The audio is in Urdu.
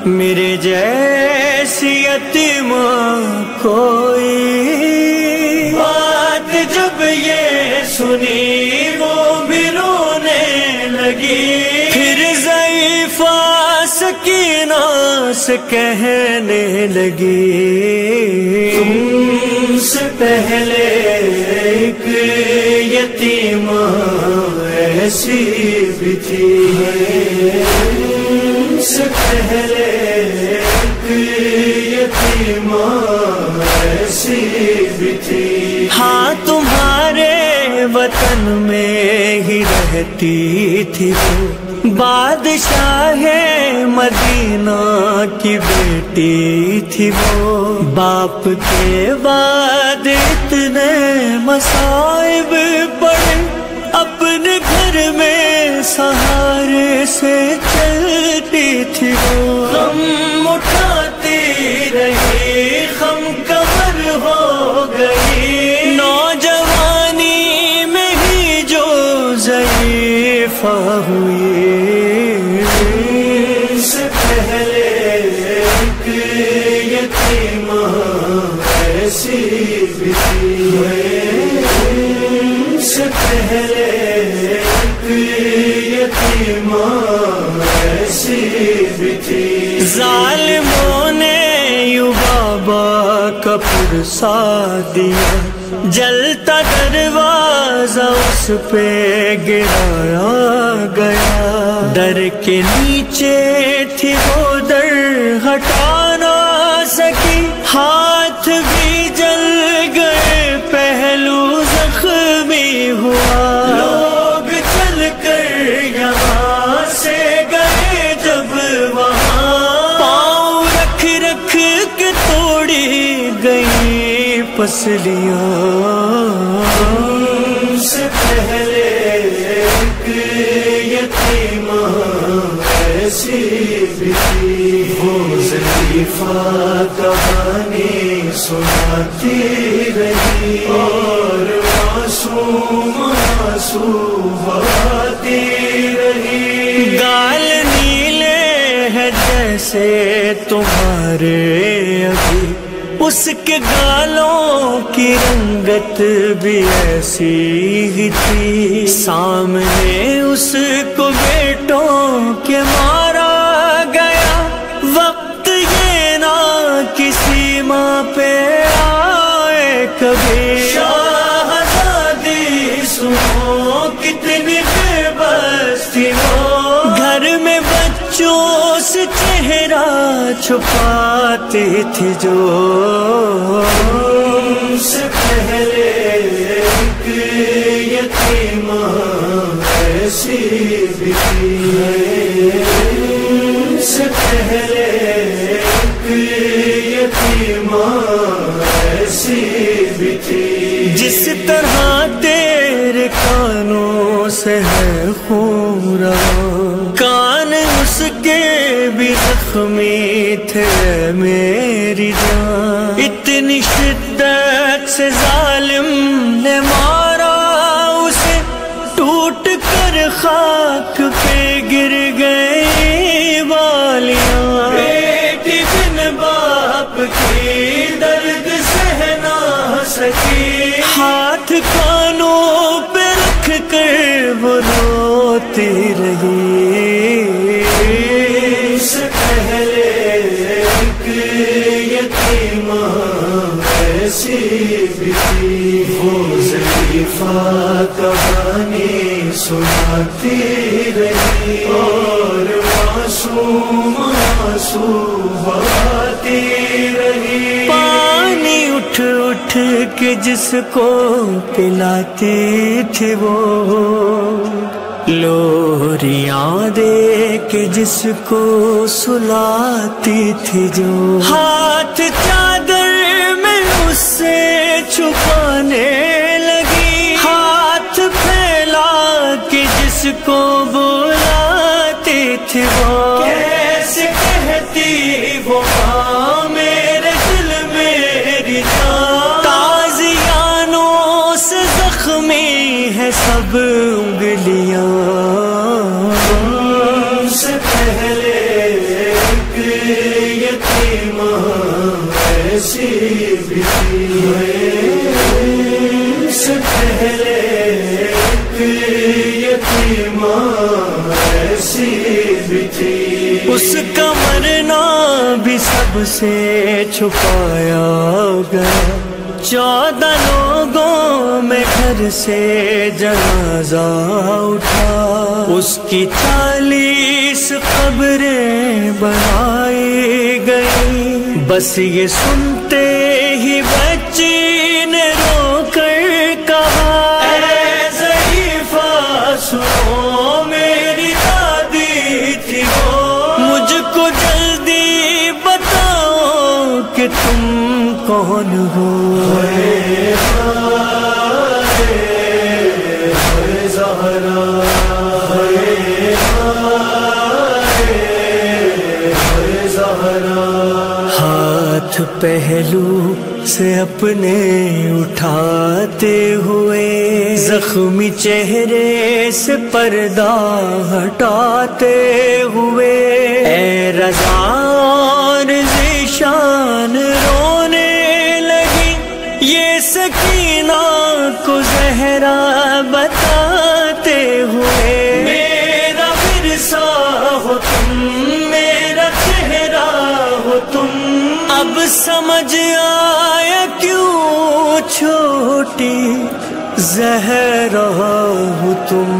میرے جیسی یتیم کوئی بات جب یہ سنی وہ بھی رونے لگی، پھر ضعیفہ سکینہ سے کہنے لگی تم سے پہلے ایک یتیم ایسی بھی تھی، تم سے پہلے ایک یتیم ایسی بھی تھی، ہاں تمہارے وطن میں ہی رہتی تھی وہ، بادشاہ مدینہ کی بیٹی تھی وہ، باپ کے بعد اتنے مصائب پڑے، اپنے گھر میں سہارے سے چلتی تھی وہ، غم اٹھاتی رہی غم کمر ہو گئی، نوجوانی میں ہی جو ضعیفہ ہوئی، سے پہلے ایک یتیم ایسی بھی تھی، سے پہلے ایک یتیم ایسی بھی تھی، ظالموں نے یوں بابا کا پرسا دیا، جلتا دروازہ اس پہ گرایا گیا، در کے نیچے تھی وہ در ہٹا نہ سکی، ہاتھ بھی جل گئے پہلو زخمی ہوا، لوگ چل کر یہاں سے گئے جب وہاں، پاؤں رکھ رکھ کے توڑی گئی پسلیاں، سے پہلے ایک یتیم ایسی بھی تھی، وہ ضعیفہ کہانی سناتی رہی اور معصوم معصوم آتی رہی، گال نیلے ہیں جیسے تمہارے ابھی، اس کے گالوں کی رنگت بھی ایسی ہی تھی، سامنے اس کو بیٹوں کے مارا گیا، وقت یہ نہ کسی ماں پہ آئے کبھی، شاہزادی سنو کتنی بے بس تھی وہ، گھر میں بچوں سے چہرہ چھپاتی تھی جو، سے پہلے ایک یتیم ایسی بھی تھی، سے پہلے ایک یتیم ایسی بھی تھی، جس طرح تیرے کانوں سے ہے خون رواں، کان اس کے بھی زخمی تھے میری جان، اتنی شدت سے ظالم نے مارا اسے، ٹوٹ کر خاک پہ گر گئی والیاں، بیٹی بن باپ کی درد سہ نہ سکی، ہاتھ کانوں پہ رکھ کر وہ روتی رہی، سے پہلے ایک یتیم ایسی بھی تھی، وہ ضعیفہ کہانی سناتی رہی اور معصوم معصوم آتی رہی، پانی اٹھ اٹھ کے جس کو پلاتی تھی وہ، لوریاں دے کے جس کو سلاتی تھی جو، ہاتھ چادر میں اس سے چھپانے لگی، ہاتھ پھیلا کے جس کو بلاتی تھی وہ، کیسے کہتی وہ ماں میرے دل میری جان، تازیانوں سے زخمی ہے سب انگلیاں، سے پہلے ایک ایسی بھی سے پہلے یتیمہ ایسی بھی تھی، اس کا مرنا بھی سب سے چھپایا گیا، 14 لوگوں میں گھر سے جنازہ اٹھا، اس کی 40 قبریں بنائی گئی، بس یہ سنتے ہی بچی نے رو کر کہا، اے ضعیفہ سنو میری دادی تھی وہ، مجھ کو جلدی بتاؤ کہ تم کون ہو، ہاتھ پہلو سے اپنے اٹھاتے ہوئے، زخمی چہرے سے پردہ ہٹاتے ہوئے، اے رضا اور ذیشان رونے لگی، یہ سکینہ کو زہرا بتاتے ہوئے، میرا ورثہ ہو تم، میرا چہرہ ہو تم، اب سمجھ آیا کیوں چھوٹی زہرا ہو تم،